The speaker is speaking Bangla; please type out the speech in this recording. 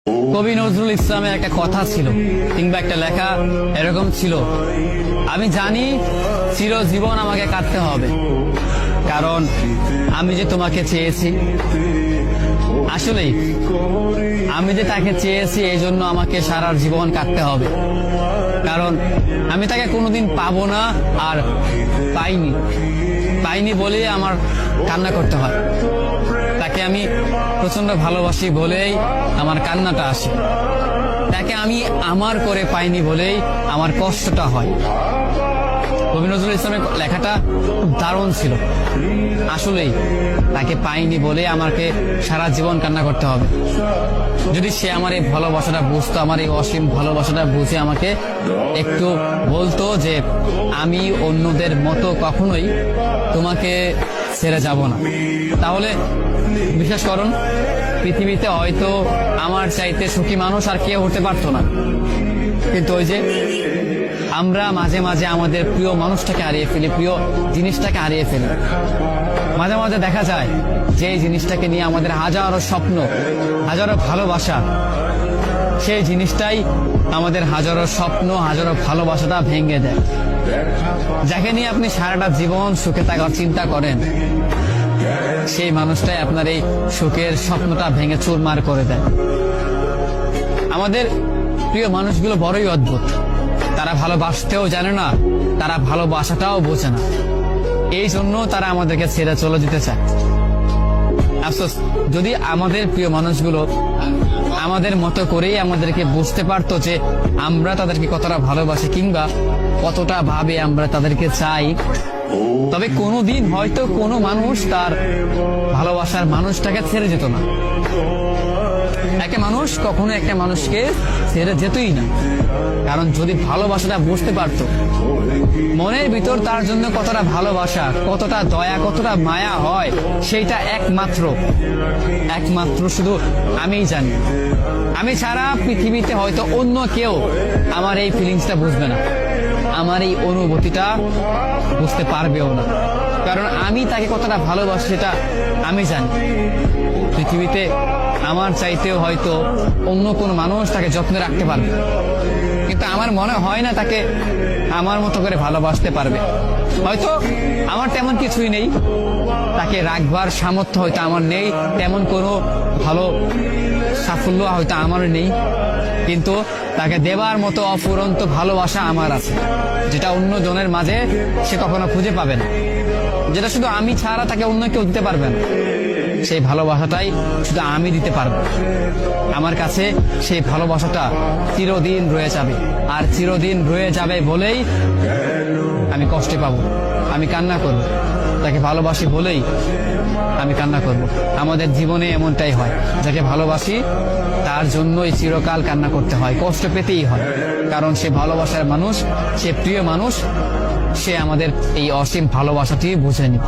কবি নজরুল ইসলামের একটা কথা ছিল কিংবা একটা লেখা এরকম ছিল, আমি জানি চিরজীবন আমাকে কাটতে হবে, কারণ আমি যে তোমাকে চেয়েছি। আসলেই আমি যে তাকে চেয়েছি এই জন্য আমাকে সারা জীবন কাটতে হবে, কারণ আমি তাকে কোনোদিন পাবো না, আর পাইনি বলে আমার কান্না করতে হয়। তাকে আমি প্রচন্ড ভালোবাসি বলেই আমার কান্নাটা আসে, তাকে আমি আমার করে পাইনি বলেই আমার কষ্টটা হয়। কবি নজরুল ইসলামের লেখাটা খুব দারুণ ছিল। আসলেই তাকে পাইনি বলে আমাকে সারা জীবন কান্না করতে হবে। যদি সে আমার এই ভালোবাসাটা বুঝতো, আমার এই অসীম ভালোবাসাটা বুঝে আমাকে একটু বলতো যে আমি অন্যদের মতো কখনোই তোমাকে ছেড়ে যাব না, তাহলে বিশ্বাস করুন পৃথিবীতে হয়তো আমার চাইতে সুখী মানুষ আর কেউ হতে পারতো না। কিন্তু ওই যে আমরা মাঝে মাঝে আমাদের প্রিয় মানুষটাকে হারিয়ে ফেলি, প্রিয় জিনিসটাকে হারিয়ে ফেলি। মাঝে মাঝে দেখা যায় যে এই জিনিসটাকে নিয়ে আমাদের হাজারো স্বপ্ন, হাজারো ভালোবাসা, সেই জিনিসটাই আমাদের হাজারো স্বপ্ন, হাজারো ভালোবাসাটা ভেঙে দেয়। যাকে নিয়ে আপনি সারাটা জীবন সুখে থাকার চিন্তা করেন, সেই মানুষটাই আপনার এই সুখের স্বপ্নটা ভেঙে চুরমার করে দেয়। আমাদের প্রিয় মানুষগুলো বড়ই অদ্ভুত, তারা ভালোবাসতেও জানে না, তারা ভালোবাসাটাও বোঝে না, এই জন্য তারা আমাদেরকে ছেড়ে চলে যেতে চায়। আফসোস, যদি আমাদের প্রিয় মানুষগুলো আমাদের মতো করেই আমাদেরকে বুঝতে পারতো যে আমরা তাদেরকে কতটা ভালোবাসি কিংবা কতটা ভাবে আমরা তাদেরকে চাই, তবে কোনোদিন হয়তো কোনো মানুষ তার ভালোবাসার মানুষটাকে ছেড়ে যেত না। একটা মানুষ কখনো একটা মানুষকে ছেড়ে যেতই না, কারণ যদি ভালোবাসাটা বুঝতে পারতো, মনের ভিতর তার জন্য কতটা ভালোবাসা, কতটা দয়া, কতটা মায়া হয়, সেইটা একমাত্র শুধু আমিই জানি। আমি ছাড়া পৃথিবীতে হয়তো অন্য কেউ আমার এই ফিলিংসটা বুঝবে না, আমার এই অনুভূতিটা বুঝতে পারবেও না, কারণ আমি তাকে কতটা ভালোবাসি সেটা আমি জানি। পৃথিবীতে আমার চাইতেও হয়তো অন্য কোন মানুষ তাকে যত্নে রাখতে পারবে, কিন্তু আমার মনে হয় না তাকে আমার মতো করে ভালোবাসতে পারবে। হয়তো আমার তেমন কিছুই নেই, তাকে রাখবার সামর্থ্য হয়তো আমার নেই, তেমন কোনো ভালো সাফল্য হয়তো আমার নেই, কিন্তু তাকে দেবার মতো অফুরন্ত ভালোবাসা আমার আছে, যেটা অন্য জনের মাঝে সে কখনো খুঁজে পাবে না, যেটা শুধু আমি ছাড়া তাকে অন্য কেউ দিতে পারবে না। সেই ভালোবাসাটাই শুধু আমি দিতে পারবো। আমার কাছে সেই ভালোবাসাটা চিরদিন রয়ে যাবে, আর চিরদিন রয়ে যাবে বলেই আমি কষ্ট পাবো, আমি কান্না করব, তাকে ভালোবাসি বলেই আমি কান্না করব। আমাদের জীবনে এমনটাই হয়, যাকে ভালোবাসি তার জন্যই চিরকাল কান্না করতে হয়, কষ্ট পেতেই হয়, কারণ সে ভালোবাসার মানুষ, সে প্রিয় মানুষ, সে আমাদের এই অসীম ভালোবাসাটি বুঝেনি।